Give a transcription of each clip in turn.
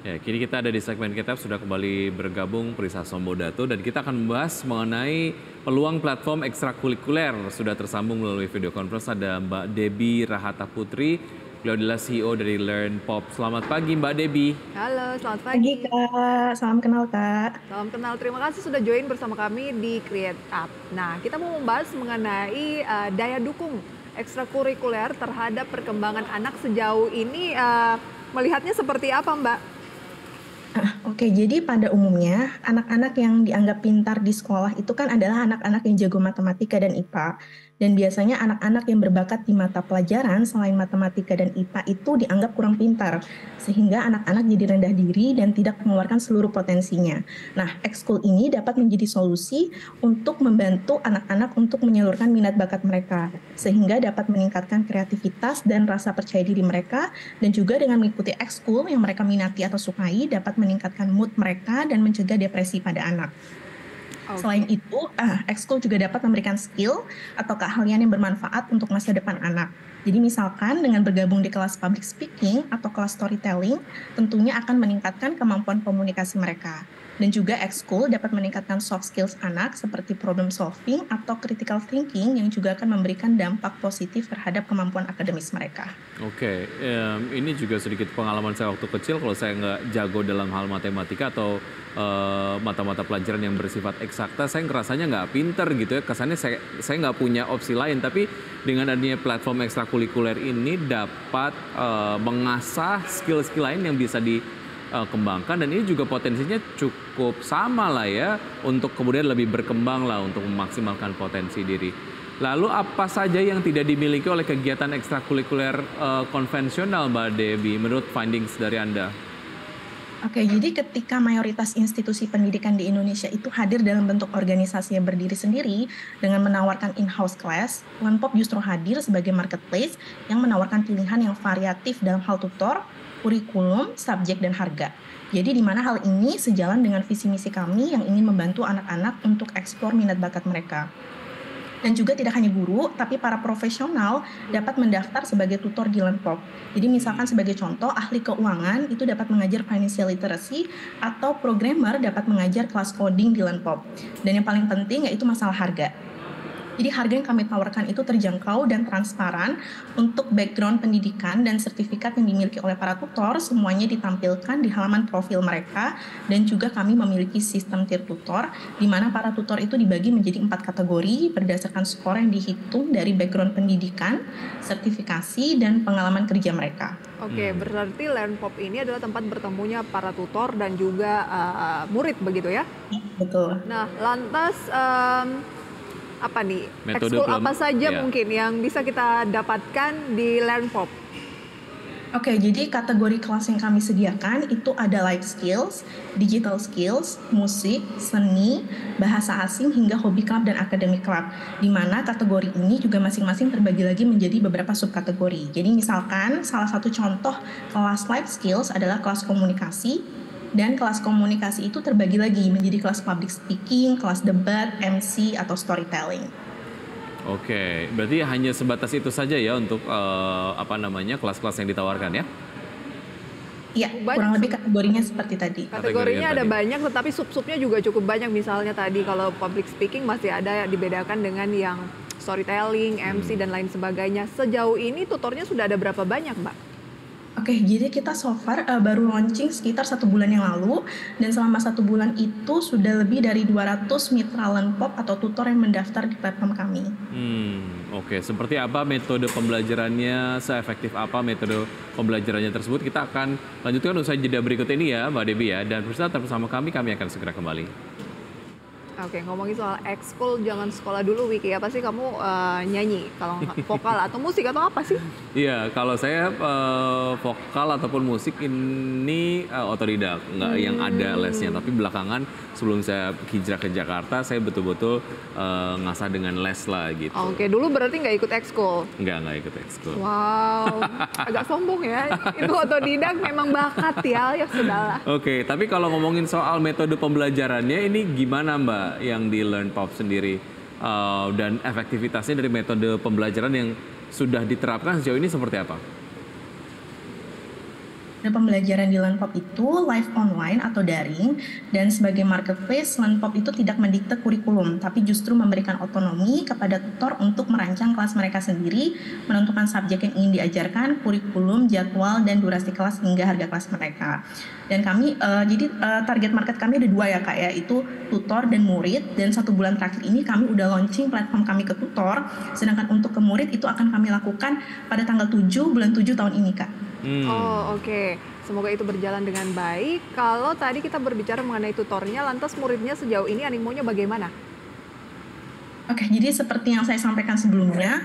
Ya, kini kita ada di segmen kita sudah kembali bergabung Prisa Sombodato dan kita akan membahas mengenai peluang platform ekstrakurikuler. Sudah tersambung melalui video conference ada Mbak Debbie Rahata Putri, beliau adalah CEO dari Learn Pop. Selamat pagi Mbak Debbie. Halo, selamat Pagi pagi. Kak, salam kenal Kak. Salam kenal, terima kasih sudah join bersama kami di Create Up. Nah, kita mau membahas mengenai daya dukung ekstrakurikuler terhadap perkembangan anak sejauh ini, melihatnya seperti apa, Mbak? Oke, jadi pada umumnya anak-anak yang dianggap pintar di sekolah itu kan adalah anak-anak yang jago matematika dan IPA. Dan biasanya anak-anak yang berbakat di mata pelajaran selain matematika dan IPA itu dianggap kurang pintar, sehingga anak-anak jadi rendah diri dan tidak mengeluarkan seluruh potensinya. Nah, ekskul ini dapat menjadi solusi untuk membantu anak-anak untuk menyalurkan minat bakat mereka, sehingga dapat meningkatkan kreativitas dan rasa percaya diri mereka, dan juga dengan mengikuti ekskul yang mereka minati atau sukai dapat meningkatkan mood mereka dan mencegah depresi pada anak. Selain Oke. itu, ekskul juga dapat memberikan skill atau keahlian yang bermanfaat untuk masa depan anak. Jadi misalkan dengan bergabung di kelas public speaking atau kelas storytelling, tentunya akan meningkatkan kemampuan komunikasi mereka. Dan juga ekskul dapat meningkatkan soft skills anak seperti problem solving atau critical thinking yang juga akan memberikan dampak positif terhadap kemampuan akademis mereka. Oke, ini juga sedikit pengalaman saya waktu kecil. Kalau saya nggak jago dalam hal matematika atau mata-mata pelajaran yang bersifat eksakta, saya ngerasanya nggak pinter gitu ya. Kesannya saya nggak punya opsi lain. Tapi dengan adanya platform ekstrakurikuler ini dapat mengasah skill-skill lain yang bisa dikembangkan, dan ini juga potensinya cukup sama lah ya untuk kemudian lebih berkembang lah untuk memaksimalkan potensi diri. Lalu apa saja yang tidak dimiliki oleh kegiatan ekstrakurikuler konvensional, Mbak Debbie, menurut findings dari Anda? Oke, jadi ketika mayoritas institusi pendidikan di Indonesia itu hadir dalam bentuk organisasi yang berdiri sendiri dengan menawarkan in-house class, One-Pop justru hadir sebagai marketplace yang menawarkan pilihan yang variatif dalam hal tutor, kurikulum, subjek, dan harga. Jadi di mana hal ini sejalan dengan visi misi kami yang ingin membantu anak-anak untuk eksplor minat bakat mereka. Dan juga tidak hanya guru, tapi para profesional dapat mendaftar sebagai tutor di LearnPop. Jadi misalkan sebagai contoh, ahli keuangan itu dapat mengajar financial literacy, atau programmer dapat mengajar kelas coding di LearnPop. Dan yang paling penting yaitu masalah harga. Jadi harga yang kami tawarkan itu terjangkau dan transparan untuk background pendidikan dan sertifikat yang dimiliki oleh para tutor, semuanya ditampilkan di halaman profil mereka, dan juga kami memiliki sistem tier tutor, di mana para tutor itu dibagi menjadi 4 kategori berdasarkan skor yang dihitung dari background pendidikan, sertifikasi, dan pengalaman kerja mereka. Oke, berarti LearnPop ini adalah tempat bertemunya para tutor dan juga murid begitu ya? Betul. Nah, lantas apa nih, Metode ekskul apa saja ya. mungkin yang bisa kita dapatkan di LearnPop? Oke, jadi kategori kelas yang kami sediakan itu ada life skills, digital skills, musik, seni, bahasa asing, hingga hobi club dan academic club. Di mana kategori ini juga masing-masing terbagi lagi menjadi beberapa subkategori. Jadi misalkan salah satu contoh kelas life skills adalah kelas komunikasi, dan kelas komunikasi itu terbagi lagi menjadi kelas public speaking, kelas debat, MC, atau storytelling. Oke, berarti hanya sebatas itu saja ya untuk kelas-kelas yang ditawarkan ya? Iya, Banyak kurang lebih kategorinya seperti tadi. kategorinya ada tadi. banyak, tetapi sub-subnya juga cukup banyak. Misalnya tadi kalau public speaking masih ada dibedakan dengan yang storytelling, MC, dan lain sebagainya. Sejauh ini tutornya sudah ada berapa banyak, Mbak? Oke, jadi kita so far baru launching sekitar 1 bulan yang lalu, dan selama 1 bulan itu sudah lebih dari 200 mitra LearnPop atau tutor yang mendaftar di platform kami. Oke, seperti apa metode pembelajarannya, seefektif apa metode pembelajarannya tersebut, kita akan lanjutkan usai jeda berikut ini ya Mbak Debbie ya, dan tetap bersama kami akan segera kembali. Oke, ngomongin soal ekskul, jangan sekolah dulu, Wiki. Apa sih kamu nyanyi? Kalau nggak vokal atau musik atau apa sih? Iya, kalau saya vokal ataupun musik ini otodidak, nggak yang ada lesnya. Tapi belakangan sebelum saya hijrah ke Jakarta, saya betul-betul ngasah dengan les lah gitu. Oke, dulu berarti nggak ikut ekskul? Nggak ikut ekskul. Wow, agak sombong ya. Itu otodidak, memang bakat ya sudahlah. Oke, tapi kalau ngomongin soal metode pembelajarannya, ini gimana Mbak yang di LearnPop sendiri? Dan efektivitasnya dari metode pembelajaran yang sudah diterapkan sejauh ini seperti apa? Dan pembelajaran di LearnPop itu live online atau daring, dan sebagai marketplace, LearnPop itu tidak mendikte kurikulum, tapi justru memberikan otonomi kepada tutor untuk merancang kelas mereka sendiri, menentukan subjek yang ingin diajarkan, kurikulum, jadwal, dan durasi kelas hingga harga kelas mereka. Dan kami, target market kami ada 2 ya Kak ya, itu tutor dan murid, dan 1 bulan terakhir ini kami udah launching platform kami ke tutor, sedangkan untuk ke murid itu akan kami lakukan pada tanggal 7 bulan 7 tahun ini Kak. Oh oke, semoga itu berjalan dengan baik. Kalau tadi kita berbicara mengenai tutornya, lantas muridnya sejauh ini animonya bagaimana? Oke, jadi seperti yang saya sampaikan sebelumnya,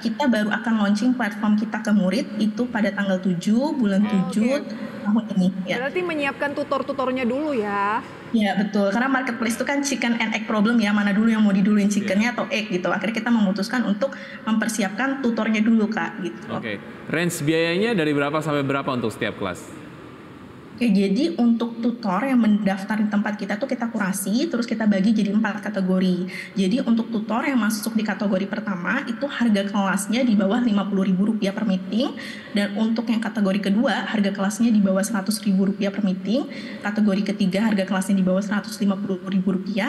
kita baru akan launching platform kita ke murid itu pada tanggal 7 bulan 7 tahun ini. Ya. Berarti menyiapkan tutor-tutornya dulu ya? Ya betul, karena marketplace itu kan chicken and egg problem ya, mana dulu yang mau diduluin chickennya atau egg gitu. Akhirnya kita memutuskan untuk mempersiapkan tutornya dulu Kak. Gitu. Oke, range biayanya dari berapa sampai berapa untuk setiap kelas? Oke, jadi untuk tutor yang mendaftar di tempat kita tuh kita kurasi, terus kita bagi jadi 4 kategori. Jadi untuk tutor yang masuk di kategori pertama itu harga kelasnya di bawah Rp50.000 per meeting, dan untuk yang kategori kedua harga kelasnya di bawah Rp100.000 per meeting, kategori ketiga harga kelasnya di bawah Rp150.000,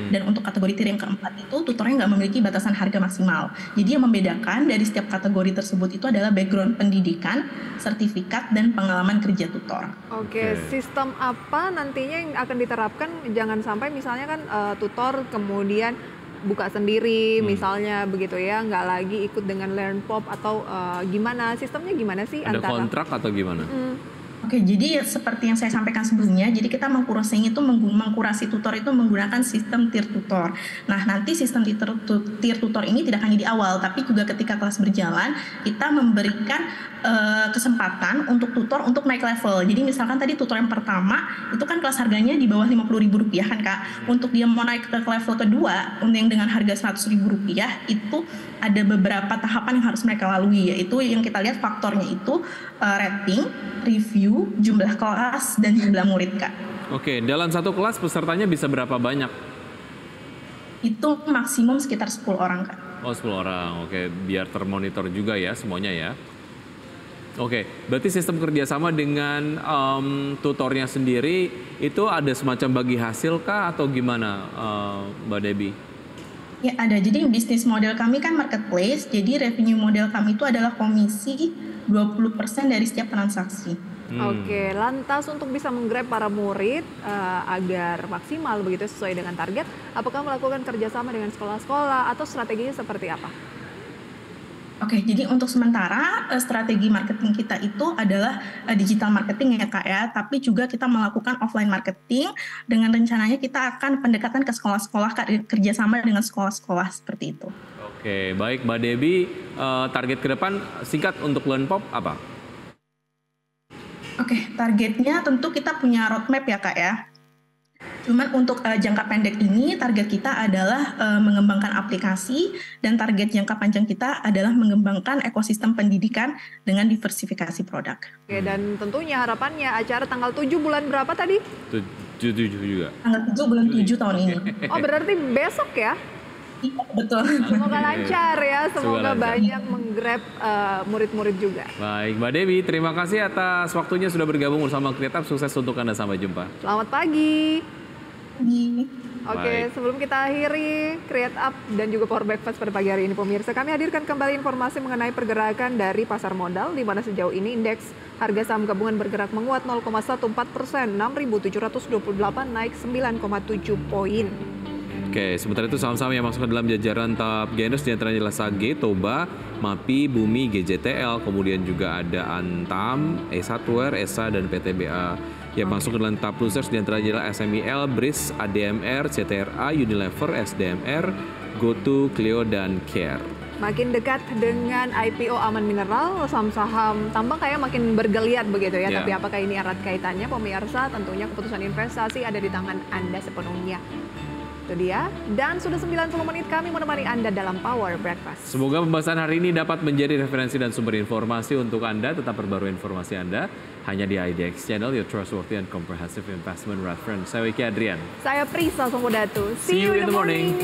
dan untuk kategori tier yang keempat itu tutornya nggak memiliki batasan harga maksimal. Jadi yang membedakan dari setiap kategori tersebut itu adalah background pendidikan, sertifikat, dan pengalaman kerja tutor. Oke, sistem apa nantinya yang akan diterapkan? Jangan sampai misalnya kan tutor kemudian buka sendiri misalnya begitu ya, nggak lagi ikut dengan LearnPop atau gimana? Sistemnya gimana sih? Ada kontrak atau gimana? Oke, jadi seperti yang saya sampaikan sebelumnya, jadi kita mengkurasi tutor itu menggunakan sistem tier tutor. Nah, nanti sistem tier tutor ini tidak hanya di awal, tapi juga ketika kelas berjalan, kita memberikan kesempatan untuk tutor untuk naik level. Jadi misalkan tadi tutor yang pertama, itu kan kelas harganya di bawah Rp50.000 kan Kak. Untuk dia mau naik ke level kedua, yang dengan harga Rp100.000, itu ada beberapa tahapan yang harus mereka lalui, yaitu yang kita lihat faktornya itu rating, review, jumlah kelas, dan jumlah murid Kak. Oke, dalam satu kelas pesertanya bisa berapa banyak? Itu maksimum sekitar 10 orang Kak. Oh 10 orang, oke, biar termonitor juga ya semuanya ya. Oke, berarti sistem kerjasama dengan tutornya sendiri itu ada semacam bagi hasil kah atau gimana Mbak Debbie? Ya ada, jadi bisnis model kami kan marketplace, jadi revenue model kami itu adalah komisi 20% dari setiap transaksi. Oke, lantas untuk bisa menggrab para murid agar maksimal begitu sesuai dengan target, apakah melakukan kerjasama dengan sekolah-sekolah atau strateginya seperti apa? Oke, jadi untuk sementara strategi marketing kita itu adalah digital marketing ya Kak ya, tapi juga kita melakukan offline marketing dengan rencananya kita akan pendekatan ke sekolah-sekolah Kak, kerjasama dengan sekolah-sekolah seperti itu. Oke, baik Mbak Debbie, target ke depan singkat untuk LearnPop apa? Oke, targetnya tentu kita punya roadmap ya Kak ya. Cuman untuk jangka pendek ini target kita adalah mengembangkan aplikasi, dan target jangka panjang kita adalah mengembangkan ekosistem pendidikan dengan diversifikasi produk. Oke, dan tentunya harapannya acara tanggal 7 bulan berapa tadi? 7 juga. Tanggal 7 bulan 7 tahun ini. Oh berarti besok ya? Iya, betul. Semoga lancar ya, semoga lancar. banyak menggrab murid-murid juga. Baik Mbak Debbie, terima kasih atas waktunya sudah bergabung bersama Create Up. Sukses untuk Anda, sampai jumpa. Selamat pagi. Oke, Baik. sebelum kita akhiri Create Up dan juga Power Breakfast pada pagi hari ini pemirsa, kami hadirkan kembali informasi mengenai pergerakan dari pasar modal, di mana sejauh ini indeks harga saham gabungan bergerak menguat 0,14%, 6.728 naik 9,7 poin. Oke, sementara itu saham-saham yang masuk ke dalam jajaran top gainers diantaranya adalah Sage, Toba, Mapi, Bumi, GJTL, kemudian juga ada Antam, E-Hardware, ESA, dan PTBA. Yang masuk ke dalam top losers diantaranya adalah SMIL, BRIS, ADMR, CTRA, Unilever, SDMR, GoTo, Clio, dan Care. Makin dekat dengan IPO Aman Mineral, saham-saham tambang kayak makin bergeliat begitu ya. Ya. Tapi apakah ini erat kaitannya pemirsa? Tentunya keputusan investasi ada di tangan Anda sepenuhnya. Itu dia. Dan sudah 90 menit kami menemani Anda dalam Power Breakfast. Semoga pembahasan hari ini dapat menjadi referensi dan sumber informasi untuk Anda. Tetap perbarui informasi Anda hanya di IDX Channel, your trustworthy and comprehensive investment reference. Saya Wiki Adrian. Saya Prisa Sombodatu. See you in the morning.